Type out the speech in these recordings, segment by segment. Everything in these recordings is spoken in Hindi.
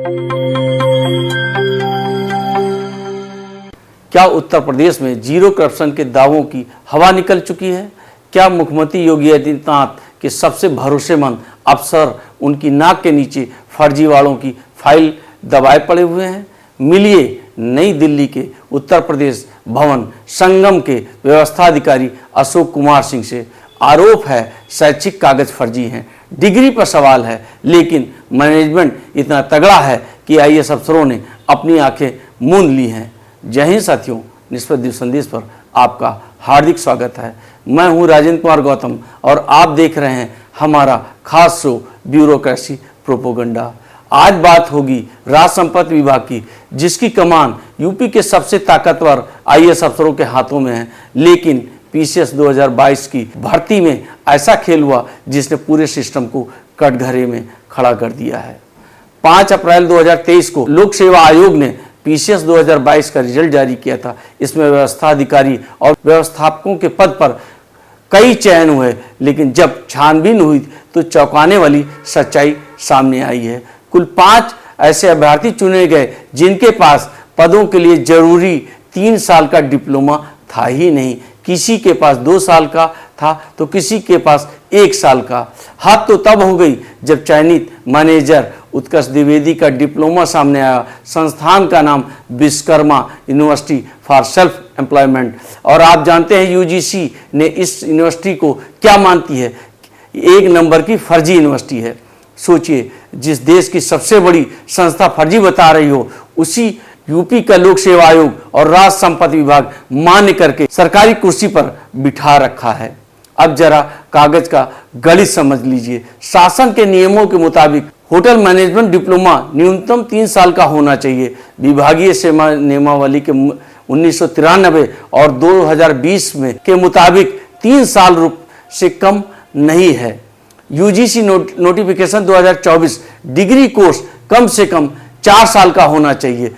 क्या उत्तर प्रदेश में जीरो करप्शन के दावों की हवा निकल चुकी है? क्या मुख्यमंत्री योगी आदित्यनाथ के सबसे भरोसेमंद अफसर उनकी नाक के नीचे फर्जीवाड़ों की फाइल दबाए पड़े हुए हैं? मिलिए नई दिल्ली के उत्तर प्रदेश भवन संगम के व्यवस्थाधिकारी अशोक कुमार सिंह से। आरोप है शैक्षिक कागज फर्जी हैं, डिग्री पर सवाल है, लेकिन मैनेजमेंट इतना तगड़ा है कि आईएएस अफसरों ने अपनी आंखें मूंद ली हैं। जय हिंद साथियों, निष्पक्ष द्वीप संदेश पर आपका हार्दिक स्वागत है। मैं हूं राजेंद्र कुमार गौतम और आप देख रहे हैं हमारा खास शो ब्यूरोक्रेसी प्रोपोगंडा। आज बात होगी राज संपत्ति विभाग की, जिसकी कमान यूपी के सबसे ताकतवर आईएएस अफसरों के हाथों में है। लेकिन पीसीएस 2022 की भर्ती में ऐसा खेल हुआ जिसने पूरे सिस्टम को कटघरे में खड़ा कर दिया है। 5 अप्रैल 2023 को लोक सेवा आयोग ने पीसीएस 2022 का रिजल्ट जारी किया था। इसमें व्यवस्था अधिकारी और व्यवस्थापकों के पद पर कई चयन हुए, लेकिन जब छानबीन हुई तो चौंकाने वाली सच्चाई सामने आई है। कुल 5 ऐसे अभ्यर्थी चुने गए जिनके पास पदों के लिए जरूरी 3 साल का डिप्लोमा था ही नहीं। किसी के पास 2 साल का था तो किसी के पास 1 साल का। हद तो तब हो गई जब चयनित मैनेजर उत्कर्ष द्विवेदी का डिप्लोमा सामने आया। संस्थान का नाम Vishwakarma university for self employment, और आप जानते हैं यूजीसी ने इस यूनिवर्सिटी को क्या मानती है? 1 नंबर की फर्जी यूनिवर्सिटी है। सोचिए, जिस देश की सबसे बड़ी संस्था फर्जी बता रही हो, उसी यूपी का लोक सेवा आयोग और राज संपत्ति विभाग मान्य करके सरकारी कुर्सी पर बिठा रखा है। अब जरा कागज का गणित समझ लीजिए। शासन के नियमों के मुताबिक होटल मैनेजमेंट डिप्लोमा न्यूनतम 3 साल का होना चाहिए। विभागीय सेवा नियमावली के 1993 और 2020 में के मुताबिक 3 साल से कम नहीं है। यूजीसी नोटिफिकेशन 2024 डिग्री कोर्स कम से कम 4 साल का होना चाहिए।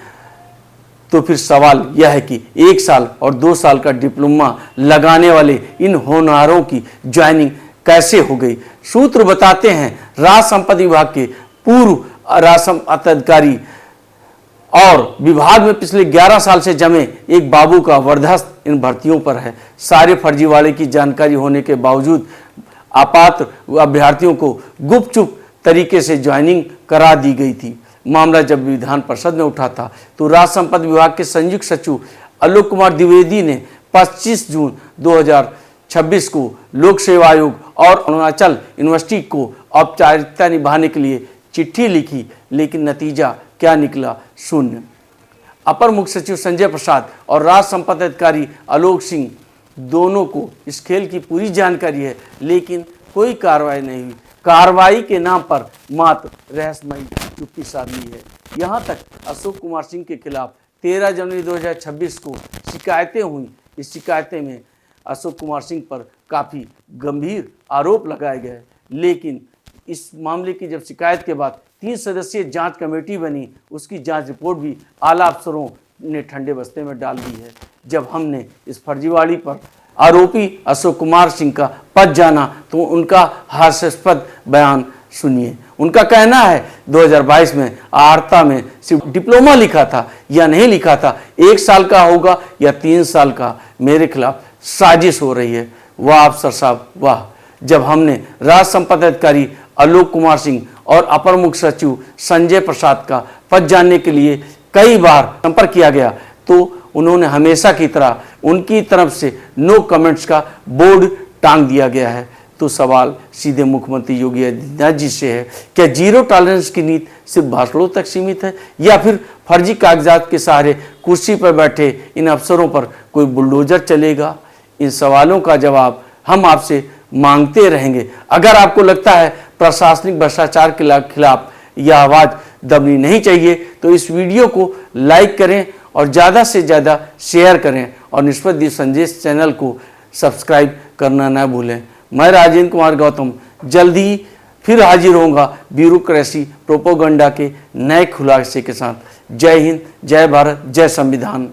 तो फिर सवाल यह है कि 1 साल और 2 साल का डिप्लोमा लगाने वाले इन होनहारों की ज्वाइनिंग कैसे हो गई? सूत्र बताते हैं राज संपत्ति विभाग के पूर्व राज संपत्ति अधिकारी और विभाग में पिछले 11 साल से जमे एक बाबू का वर्चस्व इन भर्तियों पर है। सारे फर्जीवाड़े की जानकारी होने के बावजूद अपात्र अभ्यर्थियों को गुपचुप तरीके से ज्वाइनिंग करा दी गई थी। मामला जब विधान परिषद में उठा था तो राज संपत्ति विभाग के संयुक्त सचिव आलोक कुमार द्विवेदी ने 25 जून 2026 को लोक सेवा आयोग और अरुणाचल यूनिवर्सिटी को औपचारिकता निभाने के लिए चिट्ठी लिखी, लेकिन नतीजा क्या निकला? शून्य। अपर मुख्य सचिव संजय प्रसाद और राज संपत्ति अधिकारी आलोक सिंह दोनों को इस खेल की पूरी जानकारी है, लेकिन कोई कार्रवाई नहीं हुई। कार्रवाई के नाम पर मात्र रहस्यमयी चुप्पी साध ली है। यहाँ तक अशोक कुमार सिंह के खिलाफ 13 जनवरी 2026 को शिकायतें हुई। इस शिकायतें में अशोक कुमार सिंह पर काफ़ी गंभीर आरोप लगाए गए, लेकिन इस मामले की जब शिकायत के बाद 3 सदस्यीय जांच कमेटी बनी, उसकी जांच रिपोर्ट भी आला अफसरों ने ठंडे बस्ते में डाल दी है। जब हमने इस फर्जीवाड़ी पर आरोपी अशोक कुमार सिंह का पद जाना तो उनका हास्यास्पद बयान सुनिए। उनका कहना है 2022 में आर्ता में सिर्फ डिप्लोमा लिखा था या नहीं लिखा था, 1 साल का होगा या 3 साल का, मेरे खिलाफ साजिश हो रही है। वाह अफसर साहब वाह। जब हमने राज संपत्ति अधिकारी आलोक कुमार सिंह और अपर मुख्य सचिव संजय प्रसाद का पद जानने के लिए कई बार संपर्क किया गया तो उन्होंने हमेशा की तरह उनकी तरफ से नो कमेंट्स का बोर्ड टांग दिया गया है। तो सवाल सीधे मुख्यमंत्री योगी आदित्यनाथ जी से है, क्या जीरो टॉलरेंस की नीति सिर्फ भाषणों तक सीमित है या फिर फर्जी कागजात के सहारे कुर्सी पर बैठे इन अफसरों पर कोई बुलडोजर चलेगा? इन सवालों का जवाब हम आपसे मांगते रहेंगे। अगर आपको लगता है प्रशासनिक भ्रष्टाचार के खिलाफ यह आवाज़ दबनी नहीं चाहिए तो इस वीडियो को लाइक करें और ज़्यादा से ज़्यादा शेयर करें और निष्पक्ष द्वीप संदेश चैनल को सब्सक्राइब करना न भूलें। मैं राजेंद्र कुमार गौतम जल्द ही फिर हाजिर होऊंगा ब्यूरोक्रेसी प्रोपोगंडा के नए खुलासे के साथ। जय हिंद, जय भारत, जय संविधान।